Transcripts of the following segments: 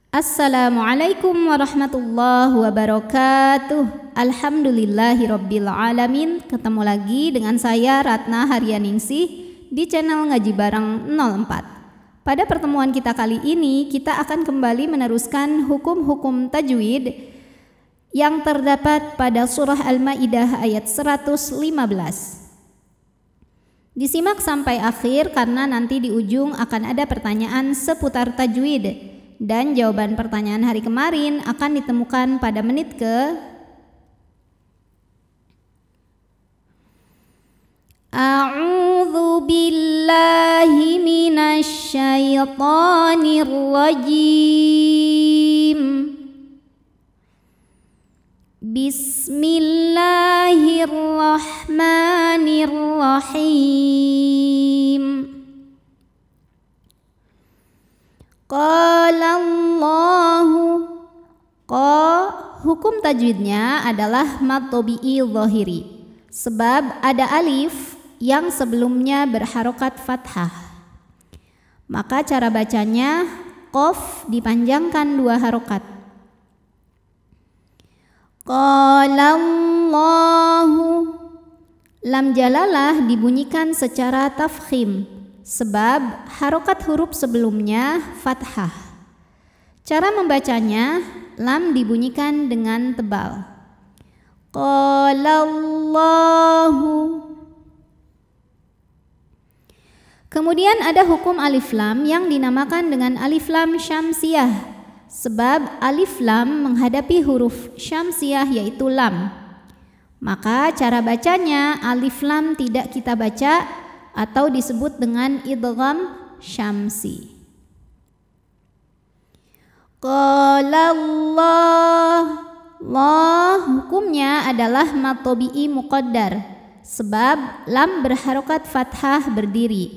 Assalamualaikum warahmatullahi wabarakatuh. Alhamdulillahirabbil alamin. Ketemu lagi dengan saya Ratna Haryaningsih di channel Ngaji Bareng 04. Pada pertemuan kita kali ini kita akan kembali meneruskan hukum-hukum tajwid yang terdapat pada surah Al-Maidah ayat 115. Disimak sampai akhir karena nanti di ujung akan ada pertanyaan seputar tajwid. Dan jawaban pertanyaan hari kemarin akan ditemukan pada menit ke A'udzu billahi minasy syaithanir rajim. Bismillahirrahmanirrahim. Qala Allahu. Hukum tajwidnya adalah mad tabi'i zahiri, sebab ada alif yang sebelumnya berharokat fathah. Maka cara bacanya qaf dipanjangkan 2 harokat. Qala Allahu. Lam jalalah dibunyikan secara tafkhim, sebab harokat huruf sebelumnya fathah. Cara membacanya, lam dibunyikan dengan tebal. Qalallahu. Kemudian ada hukum alif lam yang dinamakan dengan alif lam syamsiyah, sebab alif lam menghadapi huruf syamsiyah yaitu lam. Maka cara bacanya alif lam tidak kita baca atau disebut dengan idgham syamsi. Qala Allah. Hukumnya adalah mad tabi'i muqaddar, sebab lam berharokat fathah berdiri.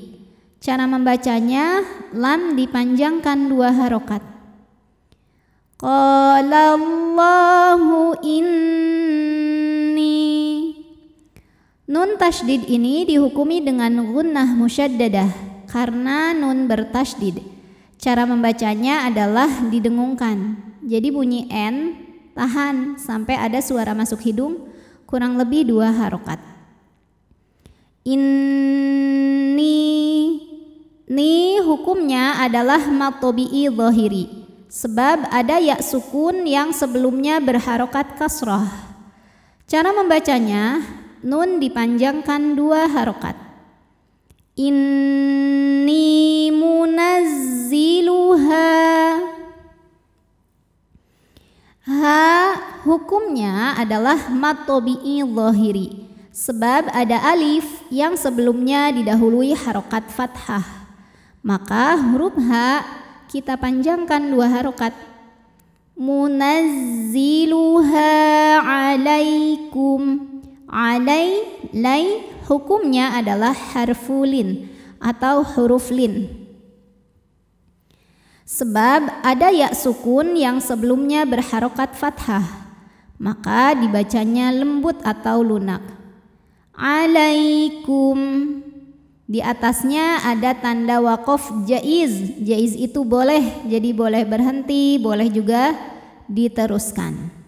Cara membacanya, lam dipanjangkan 2 harokat. Qala Allahu inni. Nun tasydid ini dihukumi dengan gunnah musyaddadah karena nun bertasydid. Cara membacanya adalah didengungkan. Jadi bunyi n, tahan sampai ada suara masuk hidung, kurang lebih 2 harokat. Ni hukumnya adalah mad tabi'i zahiri, sebab ada ya sukun yang sebelumnya berharokat kasrah. Cara membacanya, nun dipanjangkan 2 harokat. Inni munazziluha. Ha hukumnya adalah mad tabi'i zahiri, sebab ada alif yang sebelumnya didahului harokat fathah. Maka huruf ha kita panjangkan 2 harokat. Munazziluha alaikum. Lai hukumnya adalah harfulin atau huruf lin, sebab ada ya sukun yang sebelumnya berharokat fathah, maka dibacanya lembut atau lunak. Alaikum. Di atasnya ada tanda waqaf jaiz. Jaiz itu boleh, jadi boleh berhenti, boleh juga diteruskan.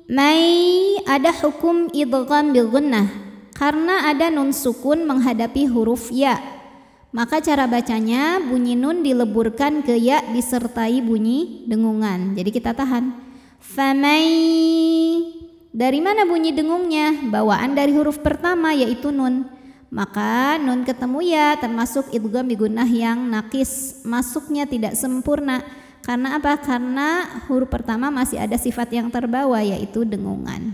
May ada hukum idgham bil gunnah karena ada nun sukun menghadapi huruf ya. Maka cara bacanya bunyi nun dileburkan ke ya disertai bunyi dengungan. Jadi kita tahan. Dari mana bunyi dengungnya? Bawaan dari huruf pertama yaitu nun. Maka nun ketemu ya termasuk idgham bi gunnah yang nakis, masuknya tidak sempurna. Karena apa? Karena huruf pertama masih ada sifat yang terbawa yaitu dengungan.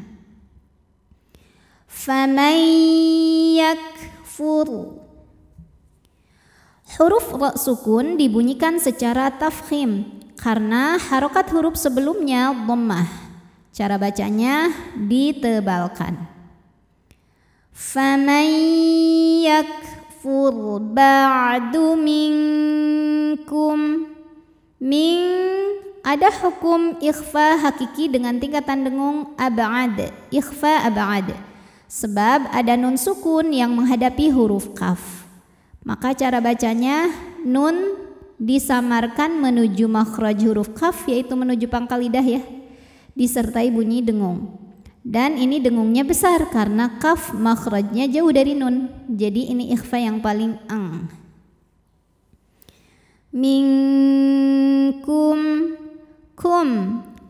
Faman yakfur. Huruf ra sukun dibunyikan secara tafkhim karena harokat huruf sebelumnya dhammah. Cara bacanya ditebalkan. Faman yakfur ba'du minkum. Ada hukum ikhfa hakiki dengan tingkatan dengung ab'ad, ikhfa ab'ad, sebab ada nun sukun yang menghadapi huruf kaf. Maka cara bacanya nun disamarkan menuju makhraj huruf kaf, yaitu menuju pangkal lidah ya, disertai bunyi dengung. Dan ini dengungnya besar karena kaf makhrajnya jauh dari nun. Jadi ini ikhfa yang paling ang. Minkum, kum.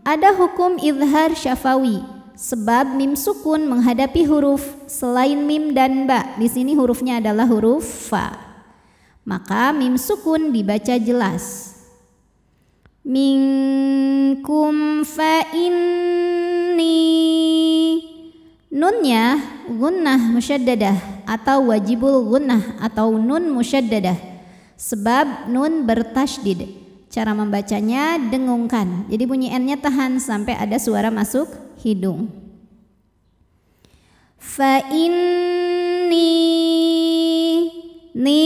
Ada hukum izhar syafawi sebab mim sukun menghadapi huruf selain mim dan ba. Di sini hurufnya adalah huruf fa. Maka mim sukun dibaca jelas. Minkum fa inni. Nunnya gunnah musyaddadah atau wajibul gunnah atau nun musyaddadah sebab nun bertasydid. Cara membacanya dengungkan. Jadi bunyi n-nya tahan sampai ada suara masuk hidung. Fa inni, ni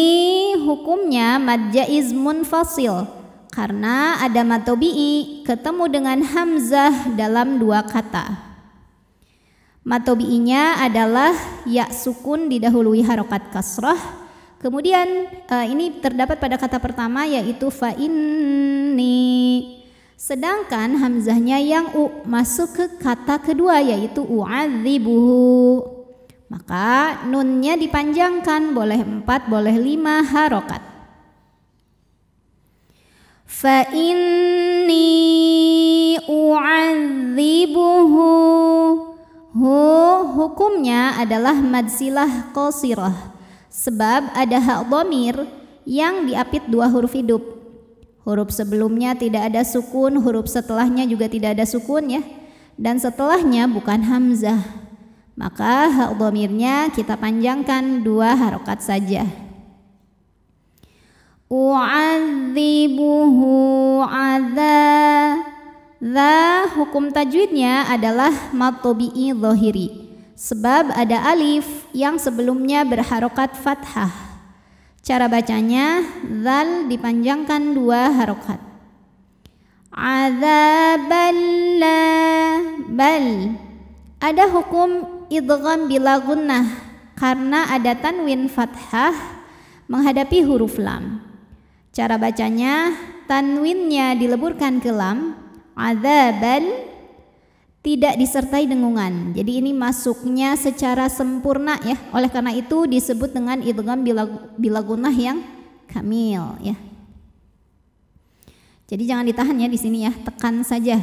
hukumnya mad jaiz munfasil karena ada mad tabi'i ketemu dengan hamzah dalam dua kata. Mad tabi'inya adalah ya sukun didahului harokat kasrah. Kemudian ini terdapat pada kata pertama yaitu fa inni. Sedangkan hamzahnya yang u masuk ke kata kedua yaitu u'adzibuhu. Maka nunnya dipanjangkan, boleh 4 boleh 5 harokat. Fa inni u'adzibuhu. Hukumnya adalah mad silah qasirah sebab ada hak dhamir yang diapit dua huruf hidup. Huruf sebelumnya tidak ada sukun, huruf setelahnya juga tidak ada sukun ya, dan setelahnya bukan hamzah. Maka hak dhamirnya kita panjangkan 2 harokat saja. U'adzibuhu adza. Hukum tajwidnya adalah mad tabi'i dhahiri sebab ada alif yang sebelumnya berharokat fathah. Cara bacanya zal dipanjangkan 2 harokat. Adzaballa bal. Ada hukum idgham bila gunnah karena ada tanwin fathah menghadapi huruf lam. Cara bacanya tanwinnya dileburkan ke lam. Adzabal tidak disertai dengungan. Jadi ini masuknya secara sempurna ya. Oleh karena itu disebut dengan idgham bila gunnah yang kamil ya. Jadi jangan ditahan ya di sini ya, tekan saja.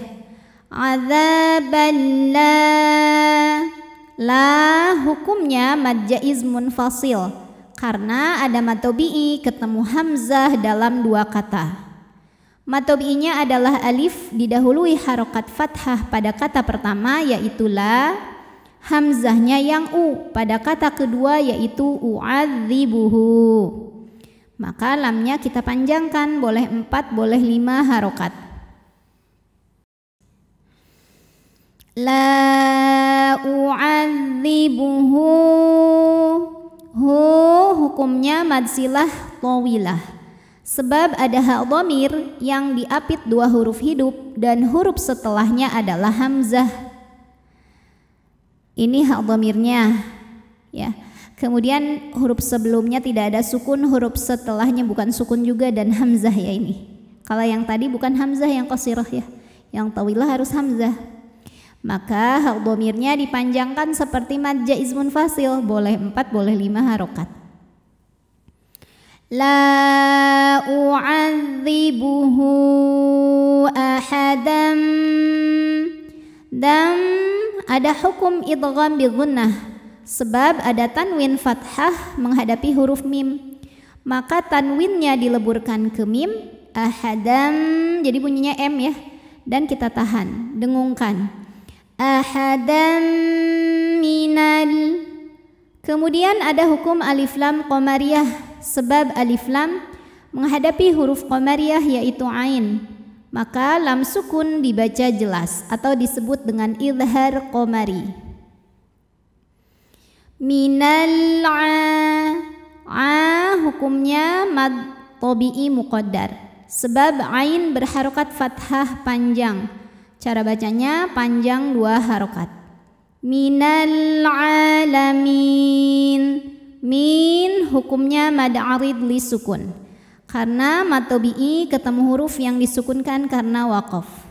Adzaballa. La hukumnya mad jaiz munfasil karena ada mad tabi'i ketemu hamzah dalam 2 kata. Mad tabi'inya adalah alif didahului harokat fathah pada kata pertama yaitu la, hamzahnya yang u pada kata kedua yaitu u'adzibuhu. Maka lamnya kita panjangkan, boleh 4 boleh 5 harokat. La u'adzibuhu. Hukumnya mad silah tawilah sebab ada hak dhamir yang diapit 2 huruf hidup dan huruf setelahnya adalah hamzah. Ini hak dhamirnya ya. Kemudian huruf sebelumnya tidak ada sukun, huruf setelahnya bukan sukun juga dan hamzah ya ini. Kalau yang tadi bukan hamzah yang qasirah ya, yang tawilah harus hamzah. Maka hak dhamirnya dipanjangkan seperti mad jaiz munfasil, boleh 4 boleh 5 harokat. La u'adzibuhu ahadam. Dam ada hukum idgham bi gunnah sebab ada tanwin fathah menghadapi huruf mim. Maka tanwinnya dileburkan ke mim ahadam, jadi bunyinya m ya, dan kita tahan, dengungkan. Ahadam minal. Kemudian ada hukum alif lam qamariyah sebab alif lam menghadapi huruf qamariyah yaitu ain. Maka lam sukun dibaca jelas atau disebut dengan izhar qamari. Minal hukumnya mad tabi'i muqaddar sebab ain berharokat fathah panjang. Cara bacanya panjang 2 harokat. Minal alamin. Min hukumnya mad arid li sukun Karena mad tabi'i ketemu huruf yang disukunkan karena waqaf.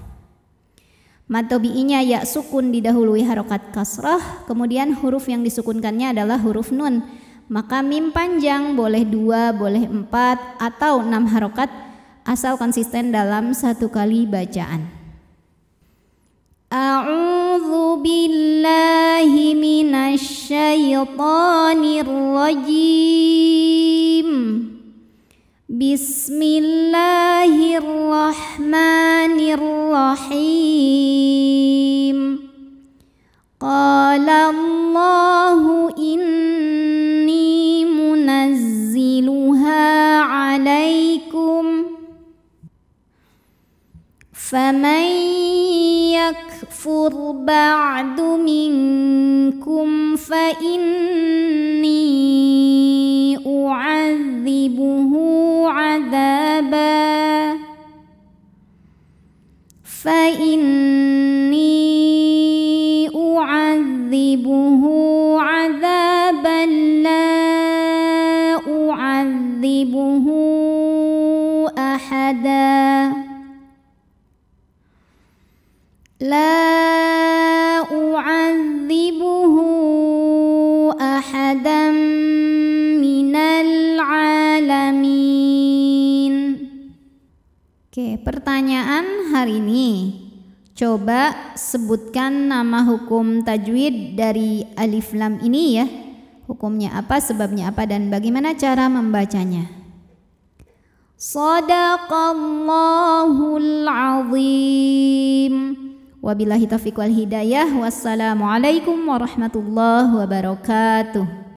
Mad tabi'inya ya sukun didahului harokat kasrah, kemudian huruf yang disukunkannya adalah huruf nun. Maka mim panjang boleh 2, boleh 4 atau 6 harokat asal konsisten dalam satu kali bacaan. A'udzu billahi minasy syaithanir rajim. Bismillahirrahmanirrahim. Qala Allahu inni munazziluha 'alaikum faman yakfur ba'du minkum fa inni u'adzibuhu 'adzaba fa inni u'adzibuhu 'adzaban la u'adzibuhu ahada la u'adzibuhu ahadan minal alamin. Oke, pertanyaan hari ini. Coba sebutkan nama hukum tajwid dari alif lam ini ya. Hukumnya apa, sebabnya apa, dan bagaimana cara membacanya. Shadaqallahul azim. Wabillahi taufiq wal hidayah. Wassalamualaikum warahmatullahi wabarakatuh.